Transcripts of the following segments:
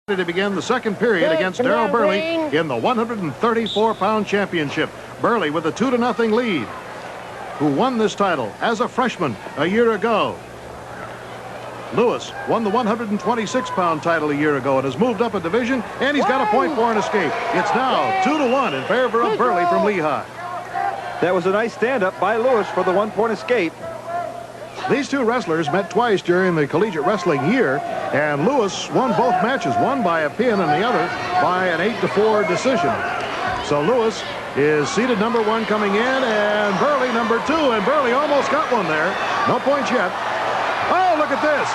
To begin the second period against Daryl Burley in the 134-pound championship. Burley with a 2-0 lead, who won this title as a freshman a year ago. Lewis won the 126-pound title a year ago and has moved up a division, and he's got a point for an escape. It's now 2-1 in favor of Burley from Lehigh. That was a nice stand-up by Lewis for the one-point escape. These two wrestlers met twice during the collegiate wrestling year, and Lewis won both matches, one by a pin and the other by an 8-4 decision. So Lewis is seeded number 1 coming in, and Burley number 2, and Burley almost got one there. No points yet. Oh, look at this.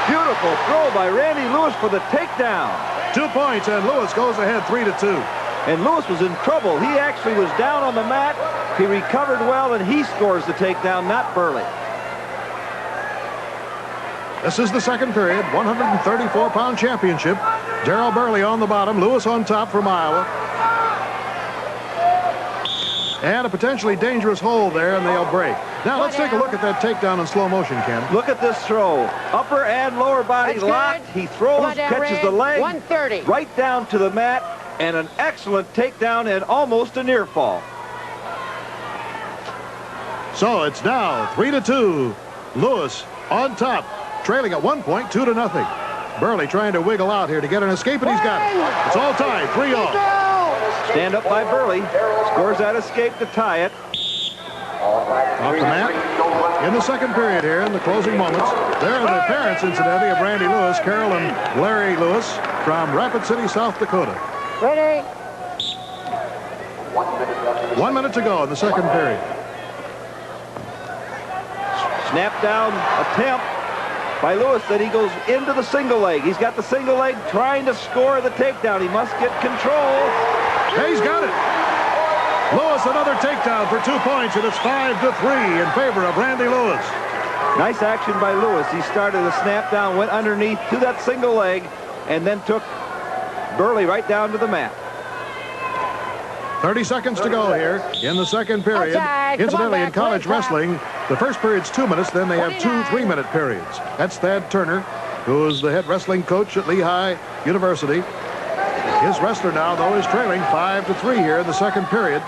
Beautiful throw by Randy Lewis for the takedown. 2 points, and Lewis goes ahead 3-2. And Lewis was in trouble. He actually was down on the mat. He recovered well, and he scores the takedown, not Burley. This is the second period, 134-pound championship. Daryl Burley on the bottom, Lewis on top from Iowa. And a potentially dangerous hold there, and they'll break. Now let's take a look at that takedown in slow motion, Ken. Look at this throw. Upper and lower body locked. He throws, catches the leg, 130. Right down to the mat, and an excellent takedown and almost a near fall. So it's now 3-2. Lewis on top, trailing at 1 point, 2-0. Burley trying to wiggle out here to get an escape, and he's got it. It's all tied, 3-all. Stand up by Burley. Scores that escape to tie it. Off the mat in the second period here in the closing moments. There are the parents, incidentally, of Randy Lewis, Carol and Larry Lewis from Rapid City, South Dakota. Ready? 1 minute to go in the second period. Snap down attempt by Lewis, then he goes into the single leg. He's got the single leg trying to score the takedown. He must get control. Hey, he's got it. Lewis another takedown for 2 points, and it's 5-3 in favor of Randy Lewis. Nice action by Lewis. He started a snap down, went underneath to that single leg, and then took Burley right down to the mat. 30 seconds to go here in the second period. Incidentally, in college wrestling, the first period's 2 minutes, then they have 2 3-minute periods. That's Thad Turner, who is the head wrestling coach at Lehigh University. His wrestler now, though, is trailing 5-3 here in the second period.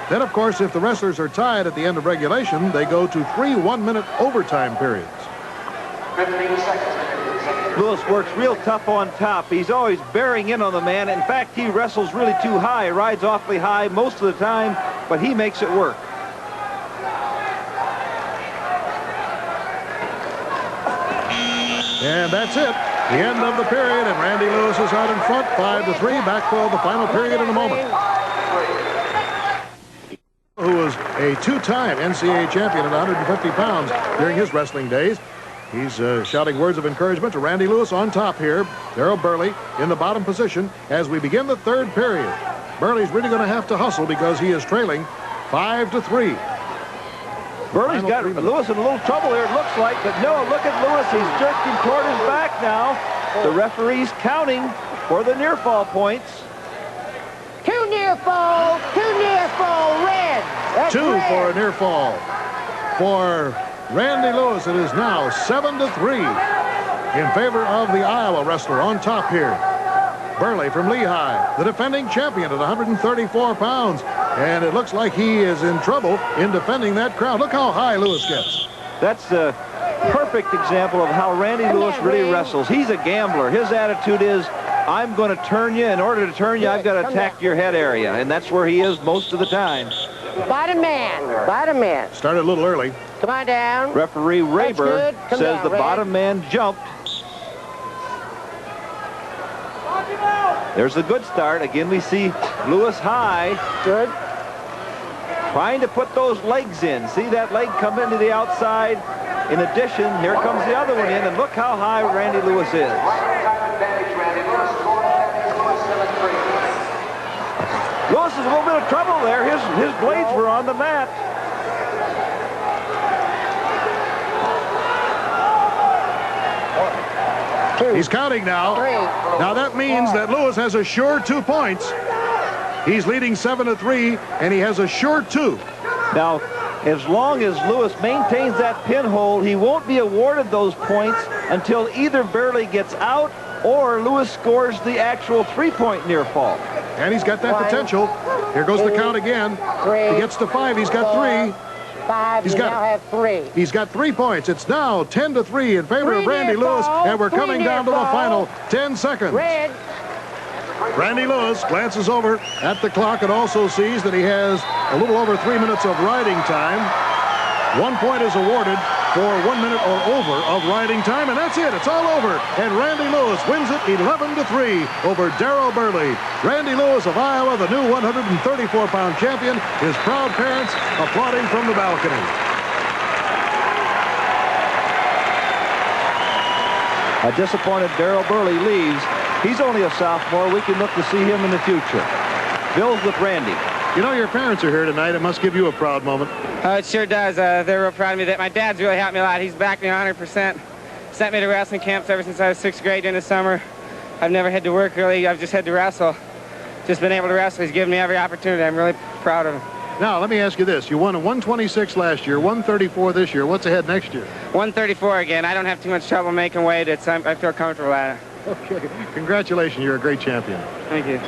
Then, of course, if the wrestlers are tied at the end of regulation, they go to 3 1-minute overtime periods. 15 seconds. Lewis works real tough on top. He's always bearing in on the man. In fact, he wrestles really too high, rides awfully high most of the time, but he makes it work. And that's it. The end of the period, and Randy Lewis is out in front, 5-3. Back for the final period in a moment. Who was a 2-time NCAA champion at 150 pounds during his wrestling days. He's shouting words of encouragement to Randy Lewis on top here. Daryl Burley in the bottom position as we begin the third period. Burley's really going to have to hustle because he is trailing 5-3. Burley's got Lewis in a little trouble here, it looks like, but no, look at Lewis. He's jerking toward his back now. The referee's counting for the near fall points. 2 near fall, 2 near fall, red. That's 2 red. for a near fall. For Randy Lewis, it is now 7-3 in favor of the Iowa wrestler on top here. Burley from Lehigh, the defending champion at 134 pounds. And it looks like he is in trouble in defending that crowd. Look how high Lewis gets. That's a perfect example of how Randy Lewis really wrestles. He's a gambler. His attitude is, I'm going to turn you. In order to turn you, I've got to attack your head area. And that's where he is most of the time. Bottom man, bottom man. Started a little early. Come on down. Referee Rayber says down, the Red. bottom man jumped. There's a good start. Again, we see Lewis high. Good. Trying to put those legs in. See that leg come into the outside. In addition, here comes the other one in, and look how high Randy Lewis is. Lewis is in a little bit of trouble there. His blades were on the mat. He's counting now. 3. Now that means that Lewis has a sure 2 points. He's leading 7-3, and he has a sure 2. Now, as long as Lewis maintains that pinhold, he won't be awarded those points until either Burley gets out or Lewis scores the actual three-point near fall. And he's got that potential. Here goes the count again. He gets to 5. He's got 3. 5. He's got now have 3. He's got 3 points. It's now 10-3 in favor of Randy Lewis, and we're coming down to the final 10 seconds. Red. Randy Lewis glances over at the clock and also sees that he has a little over 3 minutes of riding time. 1 point is awarded for 1 minute or over of riding time, and that's it. It's all over. And Randy Lewis wins it 11-3 over Daryl Burley. Randy Lewis of Iowa, the new 134-pound champion. His proud parents applauding from the balcony. A disappointed Daryl Burley leaves. He's only a sophomore. We can look to see him in the future. Bill's with Randy. You know, your parents are here tonight. It must give you a proud moment. It sure does. They're real proud of me. That my dad's really helped me a lot. He's backed me 100%. Sent me to wrestling camps ever since I was 6th grade in the summer. I've never had to work, really. I've just had to wrestle. Just been able to wrestle. He's given me every opportunity. I'm really proud of him. Now, let me ask you this. You won a 126 last year, 134 this year. What's ahead next year? 134 again. I don't have too much trouble making weight. I feel comfortable at it. Okay. Congratulations. You're a great champion. Thank you.